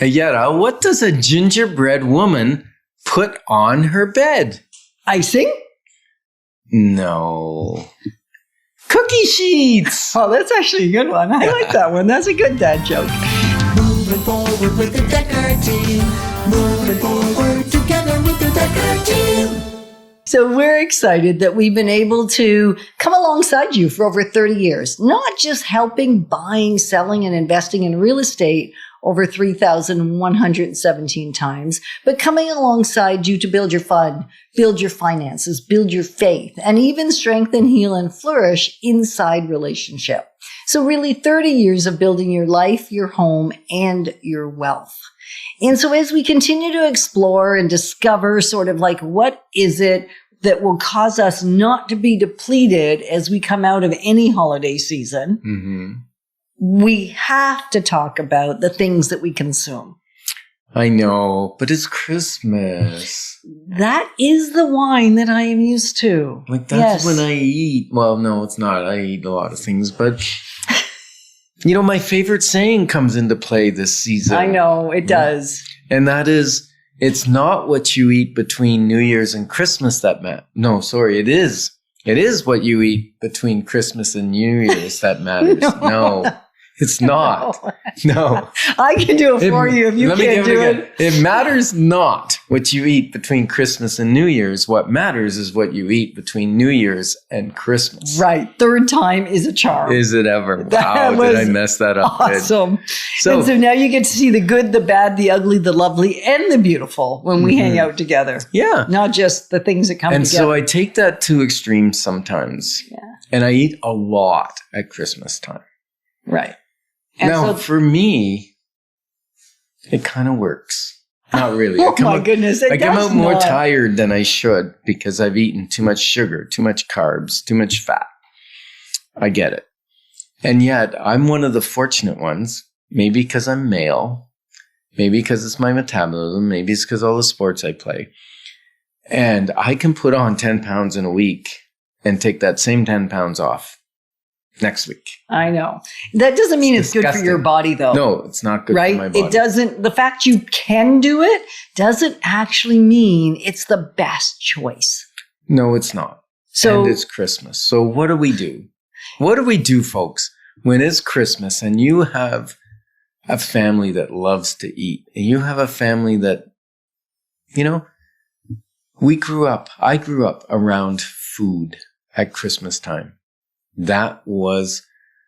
Hey, Yetta, what does a gingerbread woman put on her bed? Icing? No. Cookie sheets. Oh, that's actually a good one. I like that one. That's a good dad joke. Moving forward with the Dekker Team. Moving forward together with the Dekker Team. So we're excited that we've been able to come alongside you for over 30 years, not just helping buying, selling, and investing in real estate over 3,117 times, but coming alongside you to build your fund, build your finances, build your faith, and even strengthen, heal, and flourish inside relationship. So really 30 years of building your life, your home, and your wealth. And so as we continue to explore and discover sort of like what is it that will cause us not to be depleted as we come out of any holiday season, we have to talk about the things that we consume. I know, but it's Christmas. That is the wine that I am used to. Like, that's when I eat. Well, no, it's not. I eat a lot of things, but you know, my favorite saying comes into play this season. I know, it does. And that is, it's not what you eat between New Year's and Christmas that matters. No, sorry, it is. It is what you eat between Christmas and New Year's that matters. No. It's not. No. I can do it for you if you can't do it. It matters not what you eat between Christmas and New Year's. What matters is what you eat between New Year's and Christmas. Right. Third time is a charm. Is it ever? Wow, did I mess that up? Awesome. So now you get to see the good, the bad, the ugly, the lovely, and the beautiful when we hang out together. Yeah. Not just the things that come together. And so I take that to extremes sometimes. Yeah. And I eat a lot at Christmas time. Right. And now, for me, it kind of works. Not really. Oh, my goodness. I come out more tired than I should because I've eaten too much sugar, too much carbs, too much fat. I get it. And yet, I'm one of the fortunate ones, maybe because I'm male, maybe because it's my metabolism, maybe it's because all the sports I play. And I can put on 10 pounds in a week and take that same 10 pounds off next week. I know. That doesn't mean it's good for your body, though. No, it's not good for my body. It doesn't. The fact you can do it doesn't actually mean it's the best choice. No, it's not. And it's Christmas. So what do we do? What do we do, folks, when it's Christmas and you have a family that loves to eat and you have a family that, you know, I grew up around food at Christmas time. That was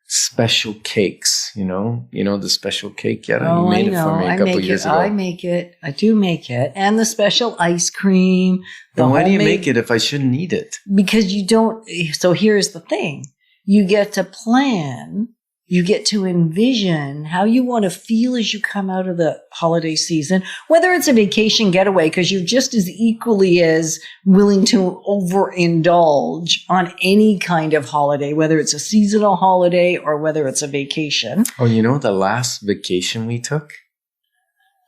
special cakes, you know the special cake. Yeah, you made it for me a couple years ago. I make it. I do make it. And the special ice cream. Then why do you make it if I shouldn't eat it? Because you don't. So here's the thing. You get to plan. You get to envision how you want to feel as you come out of the holiday season, whether it's a vacation getaway, because you're just as equally as willing to overindulge on any kind of holiday, whether it's a seasonal holiday or whether it's a vacation. Oh, you know, the last vacation we took?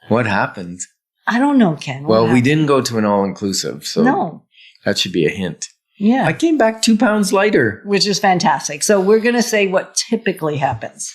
What happened? I don't know, Ken. Well, we didn't go to an all-inclusive, so that should be a hint. Yeah. I came back 2 pounds lighter. Which is fantastic. So we're going to say what typically happens.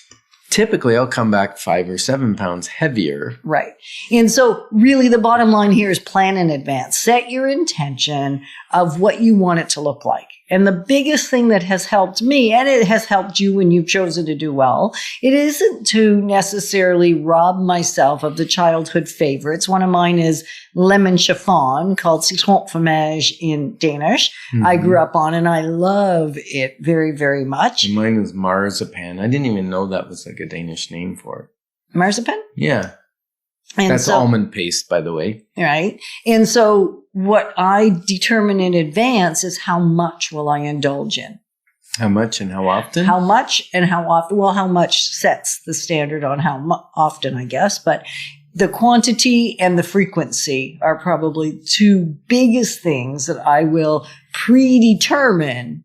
Typically, I'll come back 5 or 7 pounds heavier. Right. And so really the bottom line here is plan in advance. Set your intention of what you want it to look like. And the biggest thing that has helped me, and it has helped you when you've chosen to do well, it isn't to necessarily rob myself of the childhood favorites. One of mine is lemon chiffon, called citron fromage in Danish. I grew up on, and I love it very, very much. And mine is marzipan. I didn't even know that was like a Danish name for it. Marzipan? Yeah. And that's almond paste, by the way. Right. And so what I determine in advance is how much will I indulge in. How much and how often? How much and how often. Well, how much sets the standard on how often, I guess. But the quantity and the frequency are probably two biggest things that I will predetermine.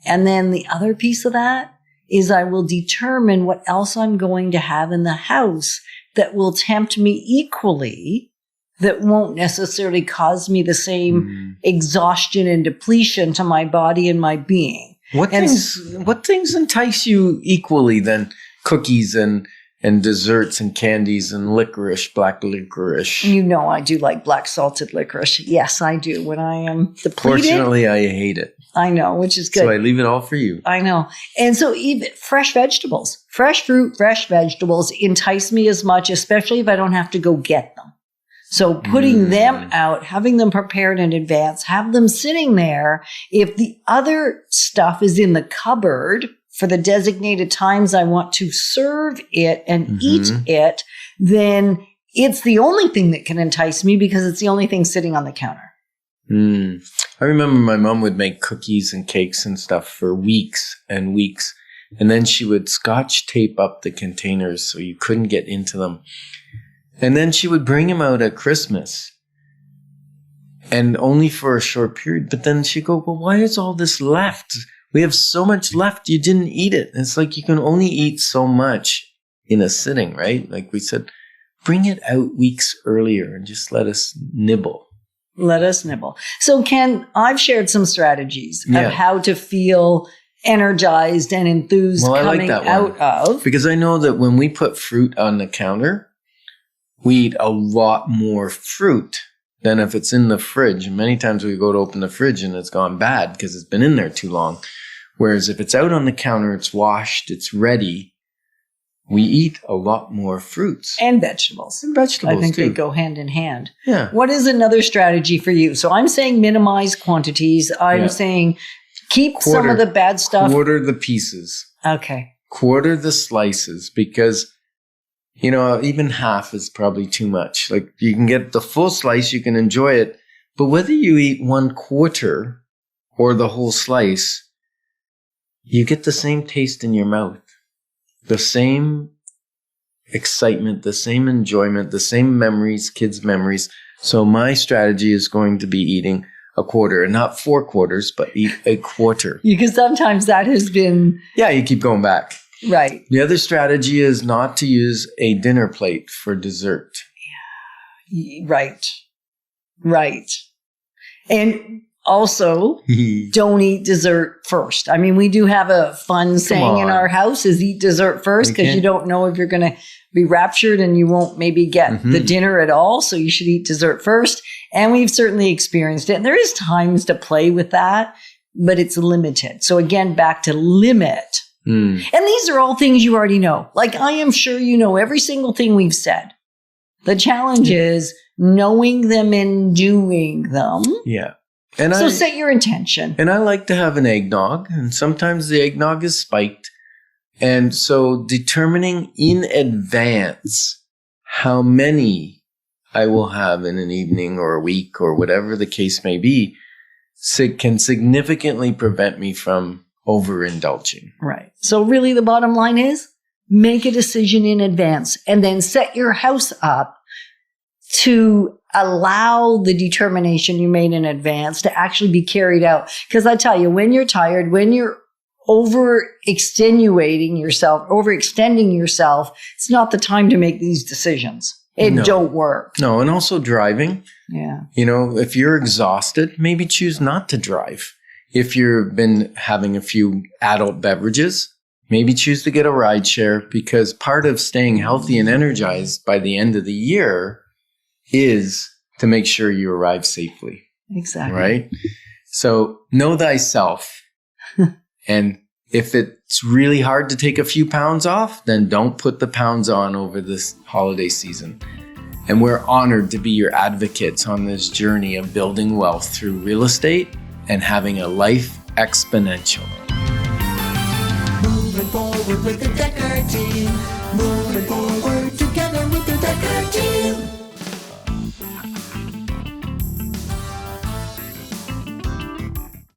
And then the other piece of that is I will determine what else I'm going to have in the house that will tempt me equally, that won't necessarily cause me the same exhaustion and depletion to my body and my being. What things entice you equally than cookies and and desserts and candies and licorice, black licorice. You know I do like black salted licorice. Yes, I do. When I am depleted. Fortunately, I hate it. I know, which is good. So I leave it all for you. I know. And so even fresh vegetables, fresh fruit, fresh vegetables entice me as much, especially if I don't have to go get them. So putting them out, having them prepared in advance, have them sitting there. If the other stuff is in the cupboard for the designated times I want to serve it and eat it, then it's the only thing that can entice me because it's the only thing sitting on the counter. I remember my mom would make cookies and cakes and stuff for weeks and weeks. And then she would scotch tape up the containers so you couldn't get into them. And then she would bring them out at Christmas. And only for a short period. But then she'd go, well, why is all this left? We have so much left. You didn't eat it. And it's like you can only eat so much in a sitting, right? Like we said, bring it out weeks earlier and just let us nibble. Let us nibble. So Ken, I've shared some strategies of how to feel energized and enthused coming out of. Because I know that when we put fruit on the counter, we eat a lot more fruit than if it's in the fridge. And many times we go to open the fridge and it's gone bad because it's been in there too long. Whereas if it's out on the counter, it's washed, it's ready, we eat a lot more fruits. And vegetables. And vegetables, I think too. they go hand in hand. Yeah. What is another strategy for you? So I'm saying minimize quantities. I'm saying keep some of the bad stuff. Quarter the pieces. Okay. Quarter the slices because, you know, even half is probably too much. Like you can get the full slice, you can enjoy it. But whether you eat 1/4 or the whole slice, you get the same taste in your mouth. The same excitement, the same enjoyment, the same memories, kids' memories. So my strategy is going to be eating 1/4, and not 4 quarters, but eat 1/4. Because sometimes that has been... Yeah, you keep going back. Right. The other strategy is not to use a dinner plate for dessert. Yeah. Right. Right. And also, don't eat dessert first. I mean, we do have a fun saying in our house is eat dessert first because you don't know if you're going to be raptured and you won't maybe get the dinner at all. So you should eat dessert first. And we've certainly experienced it. And there is times to play with that, but it's limited. So again, back to limit. And these are all things you already know. Like I am sure you know every single thing we've said. The challenge is knowing them and doing them. Yeah. So set your intention. And I like to have an eggnog, and sometimes the eggnog is spiked. And so determining in advance how many I will have in an evening or a week or whatever the case may be can significantly prevent me from overindulging. Right. So really the bottom line is make a decision in advance and then set your house up to allow the determination you made in advance to actually be carried out. Because I tell you, when you're tired, when you're overextending yourself, it's not the time to make these decisions. It don't work. No, and also driving. Yeah. You know, if you're exhausted, maybe choose not to drive. If you've been having a few adult beverages, maybe choose to get a ride share because part of staying healthy and energized by the end of the year is to make sure you arrive safely. Exactly. Right? So know thyself. And if it's really hard to take a few pounds off, then don't put the pounds on over this holiday season. And we're honored to be your advocates on this journey of building wealth through real estate and having a life exponential. Moving forward with the Dekker Team. Moving forward.